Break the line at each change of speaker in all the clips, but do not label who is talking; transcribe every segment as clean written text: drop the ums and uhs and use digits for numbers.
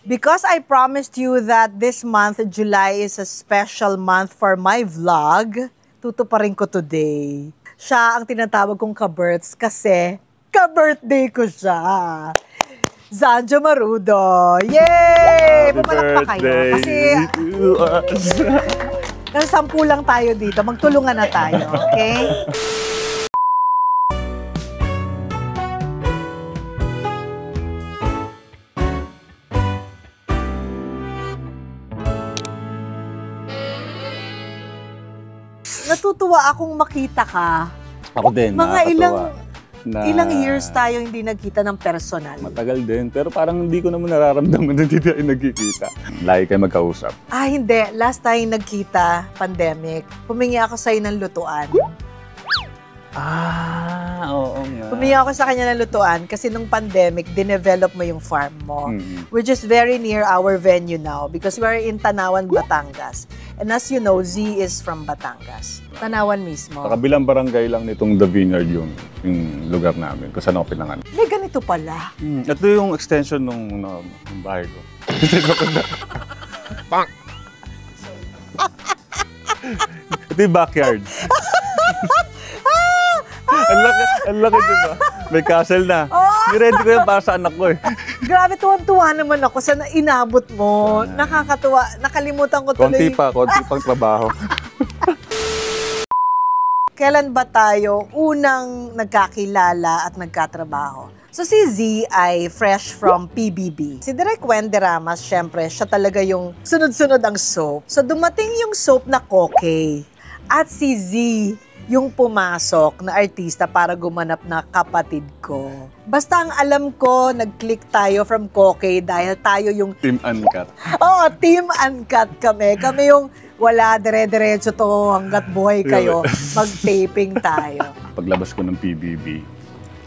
Because I promised you that this month, July, is a special month for my vlog, tutuparin ko today. Siya ang tinatawag kong ka-births kasi ka-birthday ko siya. Zanjo Marudo. Yay! Pumalak pa kayo. Kasi kasi 10 lang tayo dito. Magtulungan na tayo. Okay? Natutuwa akong makita ka.
Ako din,
Mga ilang years tayo hindi nagkita ng personal.
Matagal din, pero parang hindi ko naman nararamdaman na hindi tayo nagkikita. Lagi kayo magkausap.
Hindi. Last time nagkita, pandemic, humingi ako sa'yo ng lutuan.
Oo nga.
Humingi ako sa kanya ng lutuan kasi nung pandemic, dinevelop mo yung farm mo. Which is very near our venue now because we're in Tanawan, Batangas. And as you know, Z is from Batangas. Tanawan mismo.
Sa kabilang barangay lang nitong The Vineyard yung lugar namin, kung saan ako pinanganak.
May ganito pala.
Ito yung extension ng bahay ko. Ito yung backyard. Ang laki diba? May castle na. I-ready ko yan para sa anak ko eh.
Grabe, tuwan-tuwa naman ako sa inabot mo. Nakakatuwa. Nakalimutan ko tuloy.
Konti pang trabaho.
Kailan ba tayo unang nagkakilala at nagkatrabaho? So si Z ay fresh from PBB. Si Direk Wendy Ramos, syempre, siya talaga yung sunod-sunod ang soap. So dumating yung soap na Kokey. At si Z yung pumasok na artista para gumanap na kapatid ko. Basta ang alam ko, nag-click tayo from Kokey dahil tayo yung...
Team Uncut.
Oo, Team Uncut kami. Kami yung wala, dire-diretso to hanggat buhay kayo. Mag-taping tayo.
Paglabas ko ng PBB,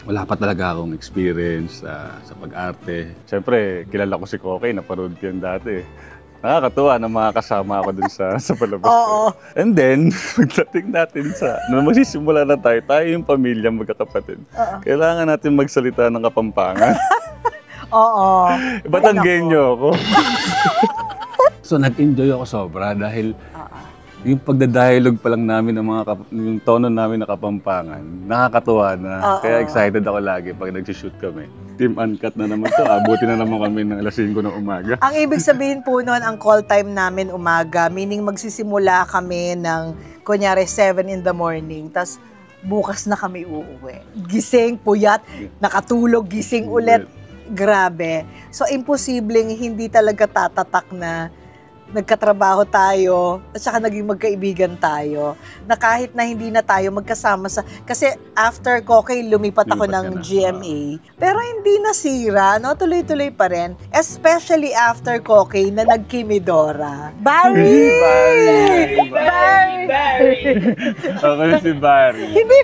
wala pa talaga akong experience sa pag-arte. Siyempre, kilala ko si Kokey, naparod ko yan dati. Nakakatuwa na makakasama ako dun sa palabas.
Oo.
And then, pagdating natin nung magsisimula na tayo yung pamilya, magkakapatid. Kailangan natin magsalita ng Kapampangan.
Oo.
Batanggenyo ako. So, nag-enjoy ako sobra dahil yung pagdadialog pa lang namin ng yung tono namin na Kapampangan, nakakatuwa na. Kaya excited ako lagi pag nag-shoot kami. Team Uncut na naman to. Abuti na naman kami ng alas 5 ng umaga.
Ang ibig sabihin po noon, ang call time namin umaga, meaning magsisimula kami ng, kunyari, 7 in the morning, tas bukas na kami uuwi. Gising, puyat, nakatulog, gising ulit. Grabe. So, imposibleng hindi talaga tatatak na nagkatrabaho tayo at saka naging magkaibigan tayo na kahit na hindi na tayo magkasama sa... Kasi after Kokey, lumipat ako ng GMA. Pero hindi nasira, no? Tuloy-tuloy pa rin. Especially after Kokey na nagkimidora. Barry!
Ako si Barry.
Hindi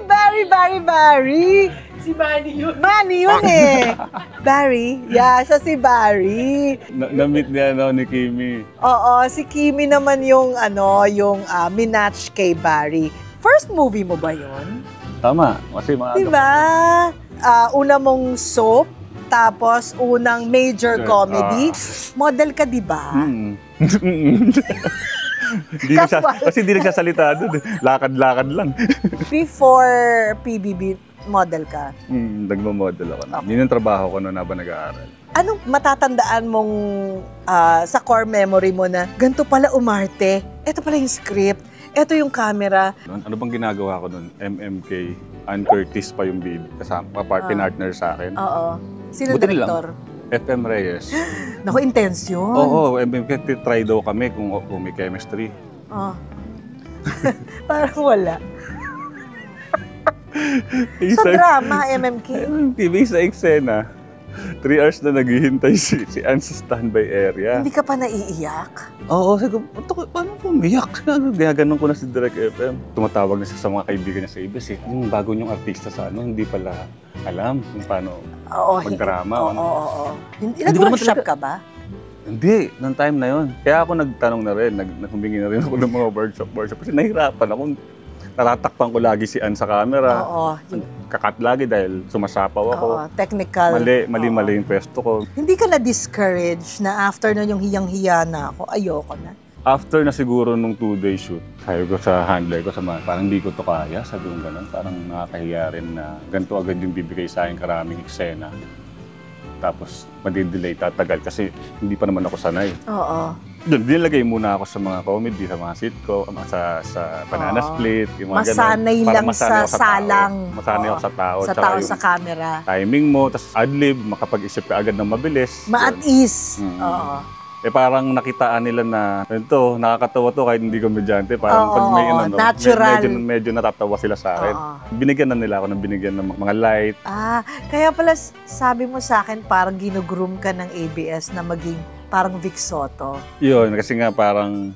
Barry!
Si Manny yun.
Manny yun eh. Barry? Yeah, siya si Barry.
Na-meet niya ni Kimi.
Oo, si Kimi naman yung minatch kay Barry. First movie mo ba yun?
Tama, kasi mga...
Diba? Una mong soap, tapos unang major comedy. Model ka, diba?
Kasi hindi nagsasalita doon. Lakad-lakad lang.
Before PBB, model ka?
Nagmo-model ako. Yun yung trabaho ko noon habang nag-aaral.
Anong matatandaan mong sa core memory mo na ganito pala umarte? Ito pala yung script. Ito yung camera.
Ano bang ginagawa ko noon? MMK, Ann Curtis pa yung bid. Kasama, partner sa akin.
Oo. Sino director?
FM Reyes.
Naku, intense yun.
Oo, MMK, try daw kami kung may chemistry.
Parang wala. Sa drama, MMK?
TV sa eksena. 3 hours na naghihintay si Ann sa standby area.
Hindi ka pa naiiyak?
Oo, sabi ko, paano po umiyak? Ginaganon ko na si Direk FM. Tumatawag na siya sa mga kaibigan niya sa ABS. Yung bago niyong artista sa hindi pala alam kung paano magdrama.
Oo. Nag-workshop ka ba?
Hindi, noong time na yon. Kaya ako nagtanong na rin, humingi na rin ako ng mga workshop. Kasi nahirapan ako. natatakpan ko lagi si Ann sa camera.
Oo.
Kakat lagi dahil sumasapaw ako.
Oo, technical.
Mali yung pwesto ko.
Hindi ka na-discourage na after nun yung hiyang-hiya na ako, ayoko na?
After na siguro nung 2-day shoot, sabi ko sa handler ko, parang hindi ko to kaya, sabi ko gano'n. Parang nakakahiya rin na ganito agad yung bibigay sa akin karaming eksena. Tapos madidelay, tatagal kasi hindi pa naman ako sanay.
Oo.
Doon, dinilagay muna ako sa mga comedy, sa mga sitcom, sa Banana Split, yung mga
masanay
ganun.
lang sa salang.
Masanay ako sa tao.
Sa tao, sa camera.
Timing mo, tapos adlib, makapag-isip ka agad ng mabilis.
Ma-at ease. Oo.
Parang nakitaan nila na, ito, nakakatawa to kahit hindi komedyante. Parang pag may
natural.
Medyo natatawa sila sa akin. Binigyan na nila ako ng binigyan ng mga light.
Kaya pala sabi mo sa akin, parang ginugroom ka ng ABS na maging parang Vic Soto.
Yun, kasi nga parang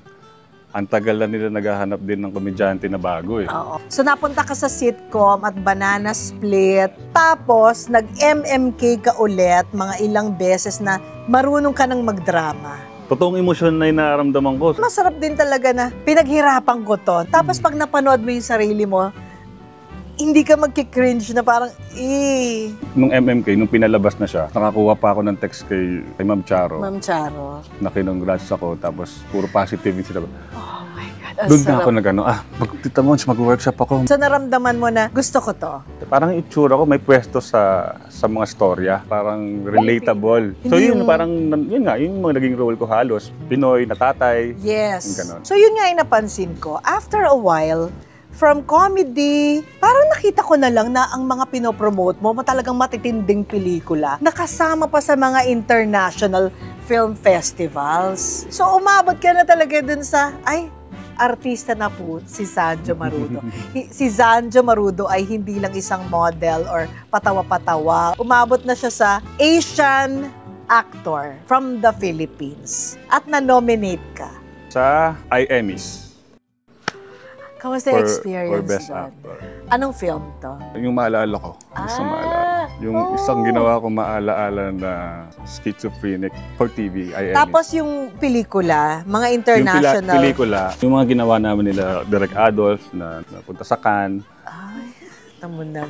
ang tagal na nila naghahanap din ng komedyante na bago eh.
Oo. So napunta ka sa sitcom at Banana Split. Tapos nag-MMK ka ulit mga ilang beses na marunong ka ng magdrama.
Totoong emosyon na inaramdaman ko.
Masarap din talaga na pinaghirapan ko to. Tapos pag napanood mo yung sarili mo, hindi ka magki-cringe na parang,
Nung MMK, nung pinalabas na siya, nakakuha pa ako ng text kay Ma'am Charo.
Ma'am Charo.
Na kinongrats ako, tapos puro positive yung sila.
Oh my God,
doon na ako nag-ano, tita mo, mag-workshop ako.
So naramdaman mo na, gusto ko to?
Parang itsura ko, may pwesto sa mga storya. Parang relatable. So yun, parang, yun nga, yung mga naging role ko halos. Pinoy, na tatay.
Yes.
Yung
So yun nga yung napansin ko. After a while, from comedy, parang nakita ko na lang na ang mga pinopromote mo, talagang matitinding pelikula, nakasama pa sa mga international film festivals. So umabot ka na talaga dun sa, artista na po si Zanjo Marudo. Si Zanjo Marudo ay hindi lang isang model or patawa-patawa. Umabot na siya sa Asian actor from the Philippines. At na-nominate ka.
Sa IEMIS.
Kamusta yung experience
for Best
doon?
Actor.
Anong film to?
Yung maalala ko. Yung isang ginawa ko maalaala na schizophrenic for TV.
Tapos yung pelikula, mga international.
Yung pelikula, yung mga ginawa namin nila, Direk Adolf, na napunta sa Cannes.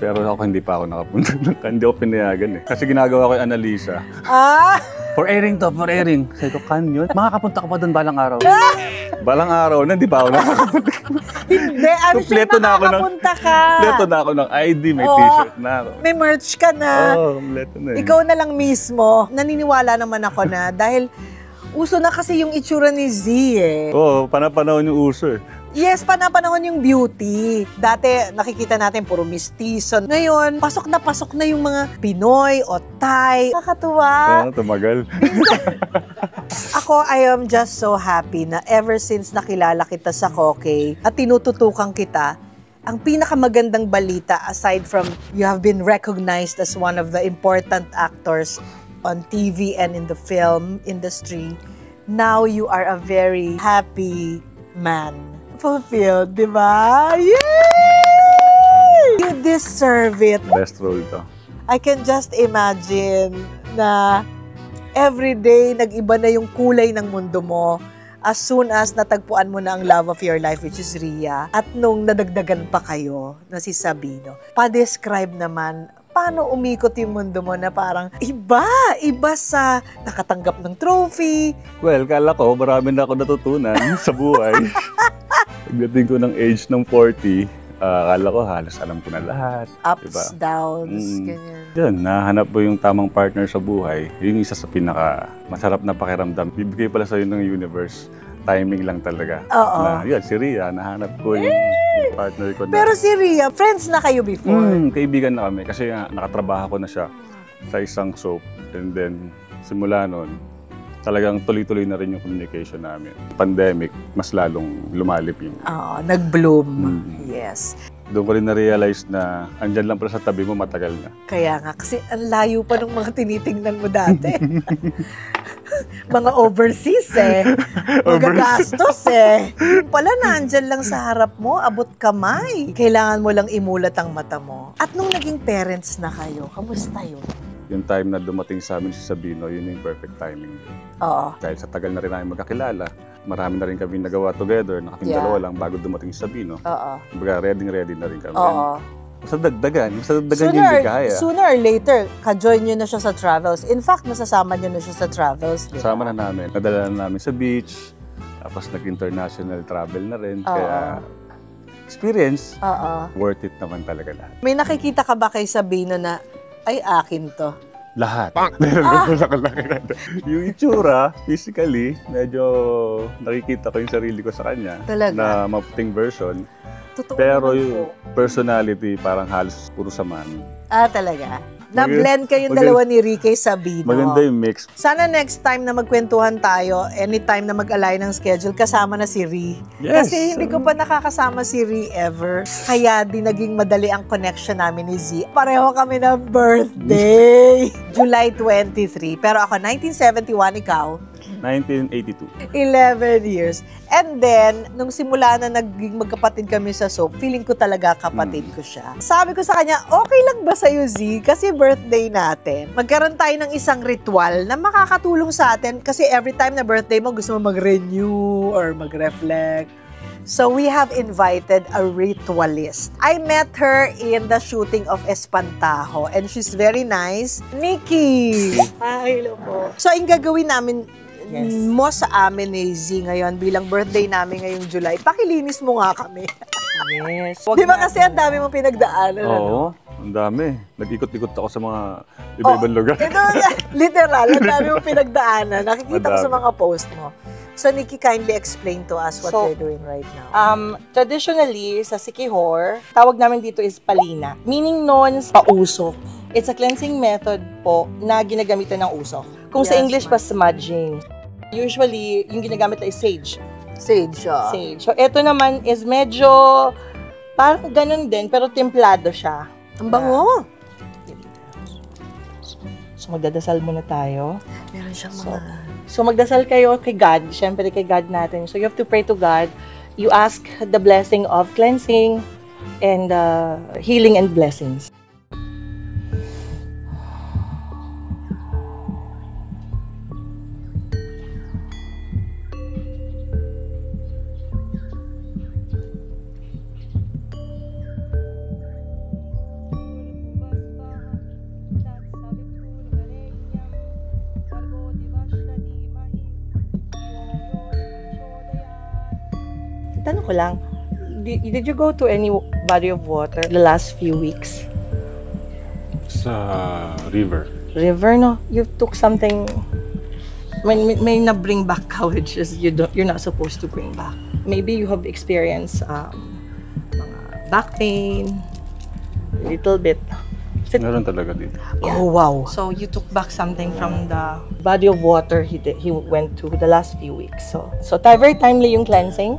Pero ako hindi pa ako nakapunta. Hindi ako pinayagan eh. Kasi ginagawa ko yung Annalisa. For airing to, for airing. Sabi ko, Cannes yun? Makakapunta ka pa doon balang araw. Balang araw na, hindi pa ako nakapunta.
Hindi, I'm sure makakapunta ka.
Kompleto na ako ng ID, may t-shirt na ako.
May merch ka na.
Kompleto na eh.
Ikaw na lang mismo. Naniniwala naman ako na dahil uso na kasi yung itsura ni Z eh.
Panahon yung uso eh.
Yes, panahon yung beauty. Dati, nakikita natin puro mistiso. Ngayon, pasok na yung mga Pinoy o Thai. Nakakatuwa.
Tumagal.
Ako, I am just so happy na ever since nakilala kita sa Kokey at tinututukan kita, ang pinakamagandang balita aside from you have been recognized as one of the important actors on TV and in the film industry, now you are a very happy man. Fulfilled, di ba? Yay! You deserve it.
Best role to.
I can just imagine na every day nag-iba na yung kulay ng mundo mo as soon as natagpuan mo na ang love of your life, which is Rhea. At nung nadagdagan pa kayo na si Sabino, pa-describe naman paano umikot yung mundo mo na parang iba sa nakatanggap ng trophy.
Well, kala ko marami na ako natutunan sa buhay. Pagdating ko ng age ng 40, akala ko halos alam ko na lahat.
Ups, downs, ganyan.
Yun, nahanap mo yung tamang partner sa buhay. Yung isa sa pinaka masarap na pakiramdam. Bibigay pala sa'yo ng universe. Timing lang talaga.
Oo.
Yun, si Rhea, nahanap ko yung partner ko.
Pero si Rhea, friends na kayo before?
Kaibigan na kami kasi nakatrabaho ko na siya sa isang soap. And then, simula nun, talagang tuloy-tuloy na rin yung communication namin. Pandemic, mas lalong lumalip yung...
nag-bloom. Yes.
Doon ko rin na-realize na andyan lang pala sa tabi mo, matagal na.
Kaya nga, kasi ang layo pa ng mga tinitingnan mo dati. Mga overseas eh. Magagastos eh. Yung pala nandyan lang sa harap mo, abot kamay. Kailangan mo lang imulat ang mata mo. At nung naging parents na kayo, kamusta yun?
Yung time na dumating sa amin si Sabino, yun yung perfect timing.
Oo.
Dahil sa tagal na rin namin magkakilala, marami na rin kami nagawa together, na kaming dalawa lang bago dumating sa Sabino.
Oo.
Kumbaga, ready na rin kami.
Oo.
Basta dagdagan yung bigaya.
Sooner or later, ka-join nyo na siya sa travels. In fact, nasasama nyo na siya sa travels. Diba?
Kasama na namin. Nadala na namin sa beach, tapos nag-international travel na rin. Kaya, experience, worth it naman talaga lahat.
May nakikita ka ba kay Sabino na, ay, akin to?
Lahat. Yung itsura, physically, medyo nakikita ko yung sarili ko sa kanya.
Talaga?
Na maputing version.
Totoo
Pero
naman
yung
po.
personality, parang halos puro saman.
Talaga? Na-blend kayong dalawa ni Ricky Sabino.
Maganda yung mix.
Sana next time na magkwentuhan tayo, anytime na mag-align ng schedule, kasama na si Ri.
Yes.
Kasi hindi ko pa nakakasama si Ri ever. Kaya di naging madali ang connection namin ni Z. Pareho kami ng birthday. July 23. Pero ako, 1971, ikaw?
1982.
11 years. And then, nung simula na naging magkapatid kami sa soap, feeling ko talaga kapatid ko siya. Sabi ko sa kanya, okay lang ba sa'yo, Z? Kasi birthday natin. Magkaroon tayo ng isang ritual na makakatulong sa atin kasi every time na birthday mo, gusto mo mag-renew or mag-reflect. So we have invited a ritualist. I met her in the shooting of Espantajo and she's very nice. Nikki! Hi, hello po. So, yung gagawin namin mo sa amin ni Z ngayon bilang birthday namin ngayong July, pakilinis mo nga kami.
Yes.
Di ba kasi ang dami mong pinagdaanan?
Oo, ang dami. Nag-ikot-ikot ako sa mga iba-ibang lugar.
Ito, literal, ang dami mong pinagdaanan. Nakikita ko sa mga post mo. So, Nikki, kindly explain to us what you're doing right now.
Traditionally, sa Siquijor, tawag namin dito is palina. Meaning nun, pausok. It's a cleansing method po na ginagamitan ng usok. Kung sa
Yes,
English pa, smudging. Usually, yung ginagamit na is sage.
Sage siya.
Sage. So, ito naman is medyo parang ganun din, pero templado siya.
Ang bango.
So, magdadasal muna tayo.
Meron siyang
So,
mga...
So, magdasal kayo kay God. Siyempre, kay God natin. So, you have to pray to God. You ask the blessing of cleansing and healing and blessings. Tanong ko lang, did you go to any body of water the last few weeks?
Sa river.
River, no? You took something, may na-bring back ka which is you're not supposed to bring back. Maybe you have experienced mga back pain, a little bit.
Meron talaga dito.
Yeah.
Oh, wow.
So you took back something from the body of water he went to the last few weeks. So very timely yung cleansing.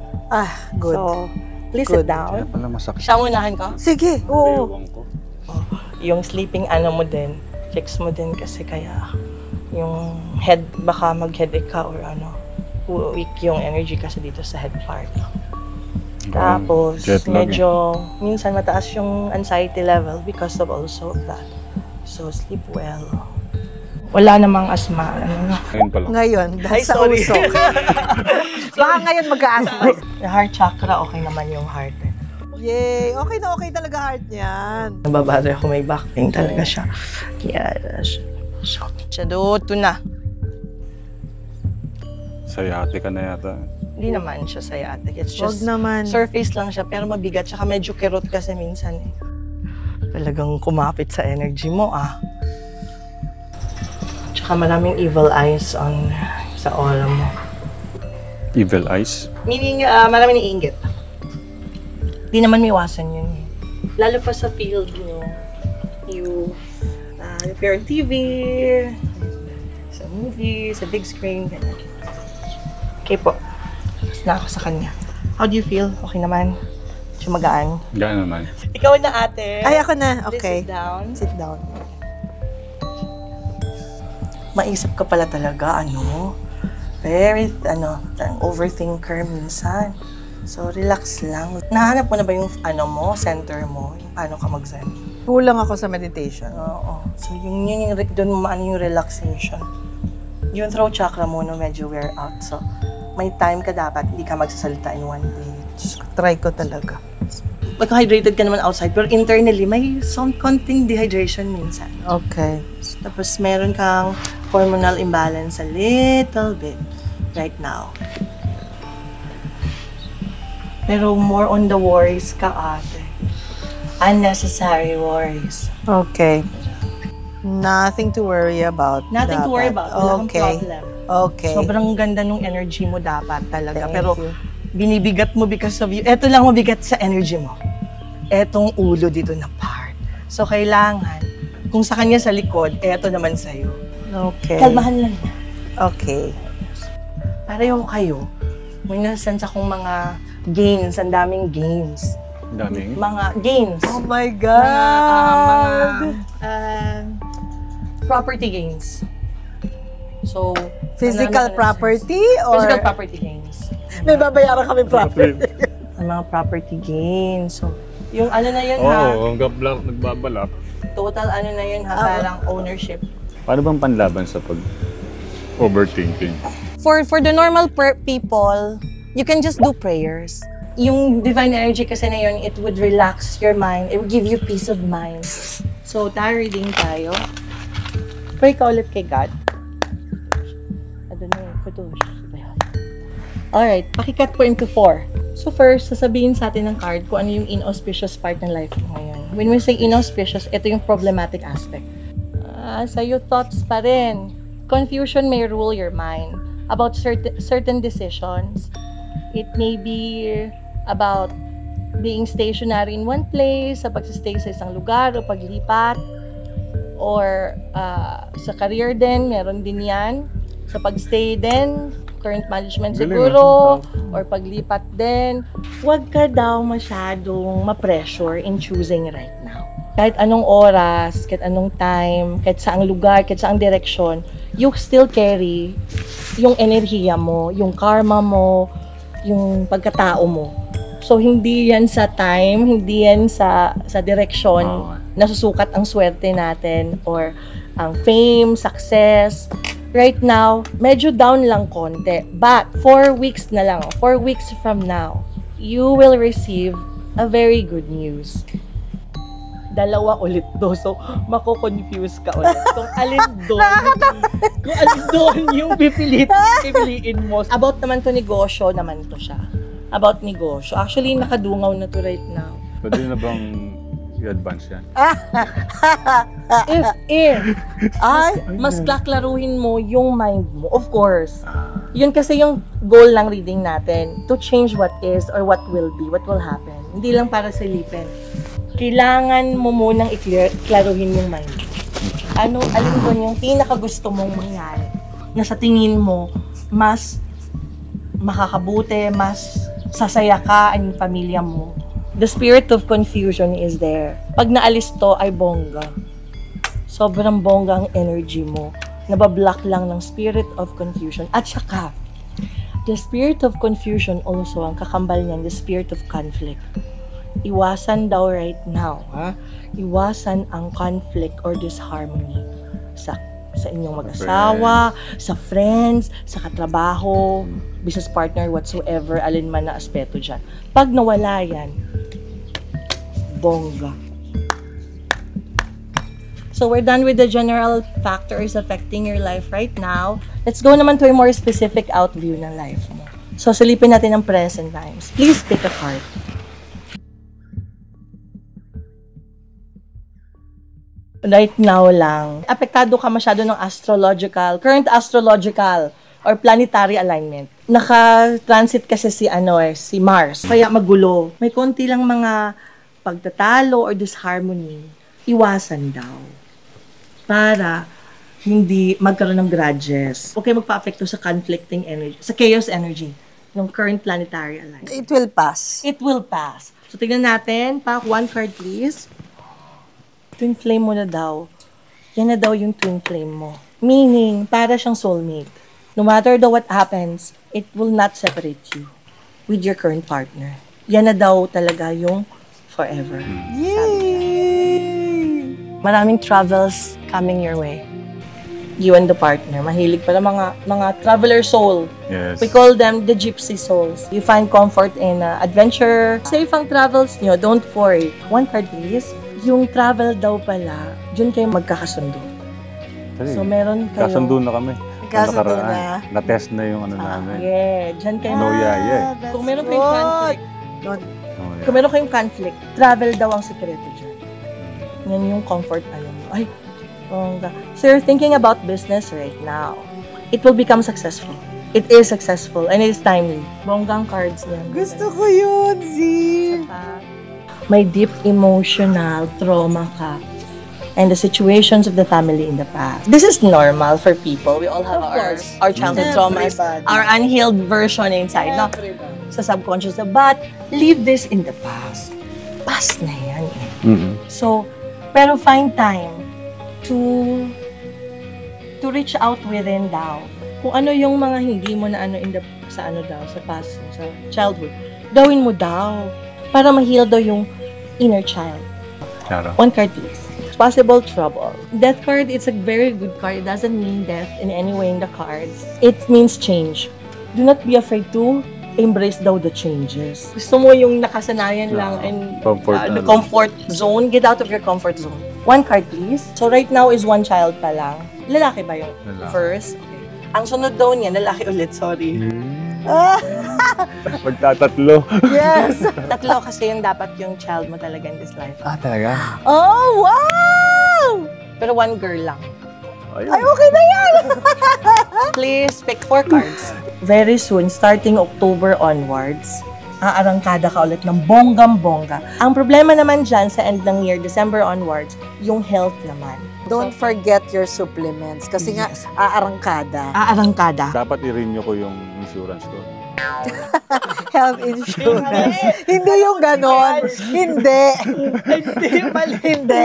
Good.
So please
Good.
sit down.
Wala masakit.
Siya unahan ko.
Sige, oo.
Ewan ko.
Yung sleeping mo din, fix mo din kasi kaya yung head, baka mag-headache ka or weak yung energy kasi dito sa head part. Tapos,
Jet lag
medyo, minsan mataas yung anxiety level because of also of that. So, sleep well. Wala namang asma.
Ngayon pa lang.
Ngayon, dahil
Ay,
sa
sorry.
usok. Baka ngayon mag-aasma.
The heart chakra, okay naman yung heart.
Yay! Okay na okay talaga heart niyan.
Nababother ako, may back pain talaga siya. Yes. Siya doon na.
Sayate ka na yata.
Hindi naman siya sciatic. It's
Wag
just
naman.
surface lang siya, pero mabigat. Tsaka medyo kirot kasi minsan eh. Talagang kumapit sa energy mo Tsaka maraming evil eyes sa aura mo.
Evil eyes?
Meaning, maraming iinggit. Di naman may iwasan yun eh. Lalo pa sa field mo. If you're on TV, sa movie, sa big screen, ganyan. Okay po. Na ako sa kanya. How do you feel? Okay naman? Siya magaan?
Gaan naman.
Ikaw na ate.
Ay, ako na.
Please
Okay.
sit down.
Sit down.
Maisip ka pala talaga, very, overthinker minsan. So, relax lang. Nahanap mo na ba yung, center mo? Yung paano ka mag-zen?
Kulang ako sa meditation.
Oo. So, doon mo maano yung relaxation. Yung throat chakra mo, medyo wear out. So, may time ka dapat, hindi ka magsasalita in one day.
Diyos ko, try ko talaga.
Hydrated ka naman outside, pero internally, may some konting dehydration minsan.
Okay.
Tapos meron kang hormonal imbalance a little bit right now. Pero more on the worries ka, ate. Unnecessary worries.
Okay. Nothing to worry about.
Nothing to worry about. Wala kang
Okay.
problem.
Okay.
Sobrang ganda nung energy mo dapat talaga.
Thank
Pero
you.
binibigat mo because of you. Eto lang mabigat sa energy mo. Etong ulo dito na part. So kailangan, kung sa kanya sa likod, eto naman sa'yo.
Okay.
Kalmahan lang na.
Okay.
Pareho kayo. May nasense akong mga gains, ang daming gains.
Daming.
Mga gains.
Oh my
Mga
God!
property gains. So,
Physical property or
Physical property gains.
may babayaran kami property?
Ang mga property gains. So, yung ano na yun ha,
Oo, hanggang black nagbabalak.
total ano na yun ha, parang ownership.
Paano bang panlaban sa pag-overthinking?
For the normal people, you can just do prayers. Yung divine energy kasi na yun, it would relax your mind. It would give you peace of mind. So, tarot reading tayo. Pray ka ulit kay God. Alright, pakikat po into 4. So first, sasabihin sa atin ng card kung ano yung inauspicious part ng life mo ngayon. When we say inauspicious, ito yung problematic aspect. Sa'yo thoughts pa rin. Confusion may rule your mind about certain decisions. It may be about being stationary in one place, sa pagsistay sa isang lugar o paglipat. Or sa career din, meron din yan. Sa pagstay din, current management siguro, or paglipat din. Huwag ka daw masyadong ma-pressure in choosing right now. Kahit anong oras, kahit anong time, kahit saang lugar, kahit saang direksyon, you still carry yung enerhiya mo, yung karma mo, yung pagkatao mo. So, hindi yan sa time, hindi yan sa direksyon nasusukat ang swerte natin or ang fame, success. Right now, medyo down lang konti. But 4 weeks na lang, 4 weeks from now, you will receive a very good news. Dalawa ulit do. So, mako-confuse ka ulit. Kung alin doon yung pipiliin mo. About naman to negosyo naman to siya. About negosyo. Actually, nakadungaw na to right now.
Pwede na bang i-advance yan?
Mas kaklaruhin mo yung mind mo. Of course. Yun kasi yung goal ng reading natin. To change what is or what will be, what will happen. Hindi lang para silipin. Kailangan mo munang iklaruhin yung mind. Alin doon yung pinakagusto mong mangyari? Na sa tingin mo, mas makakabuti, mas sasaya ka ang pamilya mo. The spirit of confusion is there. Pag naalis to, ay bongga. Sobrang bongga ang energy mo. Nabablock lang ng spirit of confusion. At saka, the spirit of confusion also, ang kakambal niyan, the spirit of conflict. Iwasan daw right now, ha? Iwasan ang conflict or disharmony sa inyong mag-asawa, sa friends, sa katrabaho, business partner, whatsoever, alin man na aspeto dyan. Pag nawala yan, bongga. So we're done with the general factors affecting your life right now. Let's go naman to a more specific outview ng life mo. So silipin natin ang present times. Please pick a card. Right now lang, apektado ka masyado ng current astrological or planetary alignment. Naka-transit kasi si Mars. Kaya magulo. May konti lang mga pagtatalo or disharmony. Iwasan daw. Para hindi magkaroon ng grudges. Okay, magpa-apekto sa conflicting energy, sa chaos energy ng current planetary alignment.
It will pass.
It will pass. So, tignan natin. One card, please. Twin flame mo na daw. Yan na daw yung twin flame mo. Meaning, para siyang soulmate. No matter what happens, it will not separate you with your current partner. Yan na daw talaga yung forever.
Yay!
Maraming travels coming your way. you and the partner, mahilig pala mga traveler soul.
Yes.
We call them the gypsy souls. You find comfort in adventure. Safe ang travels nyo, don't worry. One card please. Yung travel daw pala, dyan kayo magkakasundo. So meron kayo...
Kasundo na kami.
Kasundo
Nakaraan.
na.
Na-test na yung ano namin.
Yeah, dyan kayo.
No, yeah.
That's
Kung meron kayong
good.
conflict,
Oh, yeah.
kung meron kayong conflict, travel daw ang sekreto dyan. Yan yung comfort alam mo. Ay, bongga. So you're thinking about business right now. It will become successful. It is successful and it is timely. Bonggang cards yan.
Gusto ko yun, Z.
May deep emotional trauma ka and the situations of the family in the past. This is normal for people. We all have our childhood traumas,
Everybody.
our unhealed version inside. No? Sa subconscious. But leave this in the past. Past na yan eh.
Mm-mm.
So, pero find time to reach out within daw. Kung ano yung mga hindi mo na ano sa ano daw, sa past, sa childhood, gawin mo daw para ma-heal daw yung inner child.
Claro.
One card please. Possible trouble. Death card, it's a very good card. It doesn't mean death in any way in the cards. It means change. Do not be afraid to embrace daw the changes. Gusto mo yung nakasanayan lang and the comfort zone, get out of your comfort zone. One card please. So right now is one child pa lang. Lalaki ba yung
Lalaki.
first? Okay. Ang sunod daw niya, lalaki ulit, sorry.
Magtatatlo.
Yes.
Tatlo kasi yung dapat yung child mo talaga in this life.
Talaga?
Oh, wow!
Pero one girl lang.
Ayun.
Ay, okay na yan.
Please pick 4 cards. Very soon, starting October onwards, aarangkada ka ulit ng bonggam-bongga. Ang problema naman dyan sa end ng year, December onwards, yung health naman.
Don't forget your supplements kasi nga aarangkada.
Aarangkada.
Dapat i-renew ko yung insurance ko.
Health insurance. Hindi yung ganon. Hindi. Hindi.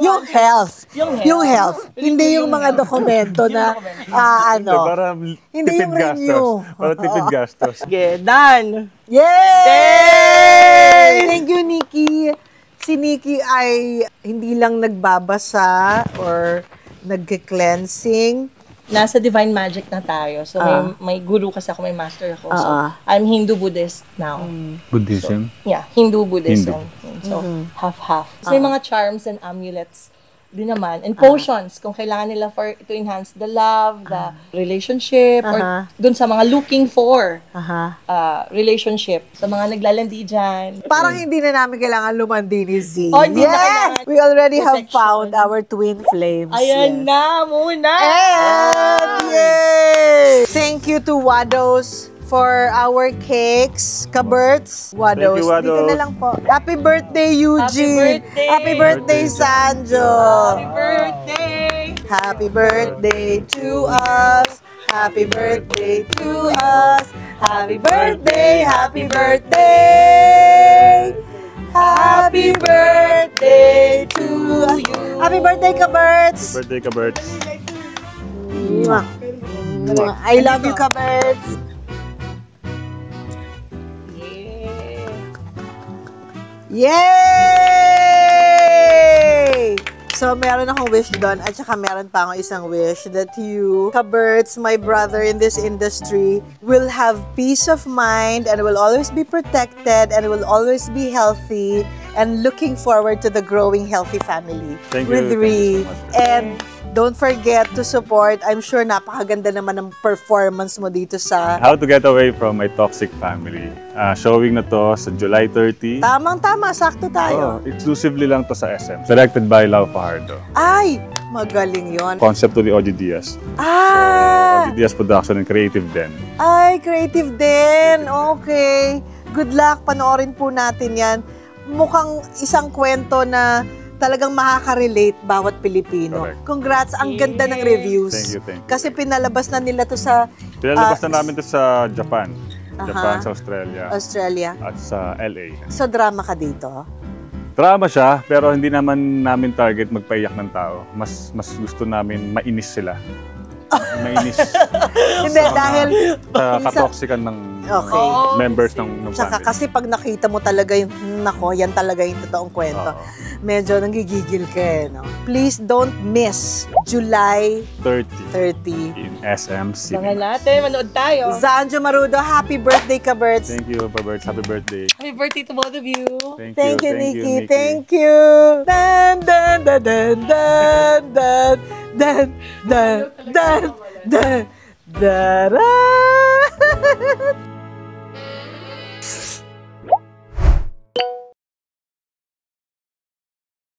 Yung health.
Yung
health. Hindi yung mga dokumento na
Para
Hindi
tipid
yung renew.
gastos. Para tipid gastos.
Okay, done.
Yay! Thank you, Nikki. Si Nikki ay hindi lang nagbabasa or nagke-cleansing.
Nasa Divine Magic na tayo. So, may guru kasi ako, may master ako. So, I'm Hindu-Buddhist now.
Buddhism?
Yeah, Hindu-Buddhism. So, half-half. So, may mga charms and amulets din naman. And potions, kung kailangan nila to enhance the love, the relationship, or dun sa mga looking for relationship. Sa mga naglalandi dyan.
Parang hindi na namin kailangan lumandi ni Z.
Oh, hindi na kailangan.
We already have
Protection.
found our twin flames.
Ayan
Yes.
na muna!
And yay! Thank you to Wados for our cakes. Kaberts. Wados.
Thank you, Wados.
Dito na lang po. Happy birthday, Eugene.
birthday!
Happy birthday, Sanjo.
Happy birthday!
Happy birthday to us. Happy birthday to us. Happy birthday, happy birthday. Happy birthday to you. Happy birthday, Kaberts.
Birthday ka, Bert.
Mwah. I love you, Kaberts. Yay! So, meron akong wish doon at saka meron pa akong isang wish that you, Kaberts, my brother in this industry, will have peace of mind and will always be protected and will always be healthy and looking forward to the growing healthy family
Thank you.
with
Thank you
Ree.
so much.
And don't forget to support. I'm sure napakaganda naman ng performance mo dito sa...
How to get away from a toxic family. Showing na to sa July 30.
Tamang-tama, sakto tayo.
Exclusively lang to sa SM. Directed by Lau Fajardo.
Ay, magaling yon.
Concept to the OG Diaz.
Ah!
OG Diaz Production and Creative Den.
Ay, creative din. Okay. Good luck. Panoorin po natin yan. Mukhang isang kwento na talagang makaka-relate bawat Pilipino.
Correct.
Congrats. Ang ganda ng reviews.
Thank you.
Kasi pinalabas na nila to sa
Pinalabas na namin to sa Japan.
Aha.
Japan, sa Australia.
Australia.
At sa LA.
So, drama ka dito?
Drama siya, pero hindi naman namin target magpaiyak ng tao. Mas gusto namin mainis sila. Mainis.
Hindi, dahil
Sa katoksikan ng
Okay.
members ng
Tsaka
family.
kasi pag nakita mo talaga yung, nako, yan talaga yung totoong kwento.
Oo.
Medyo nanggigigil ka eh, no? Please don't miss July
30
30.
in SM
Mga
Cinema.
natin, manood tayo.
Zanjo Marudo, happy birthday ka, Berts.
Thank you, Paberts. Happy birthday.
Happy birthday to both of you.
Thank you, Nikki. Thank you. Dan, dan, dan, dan, dan, dan, dan, dan, dan, dan, dan, dan.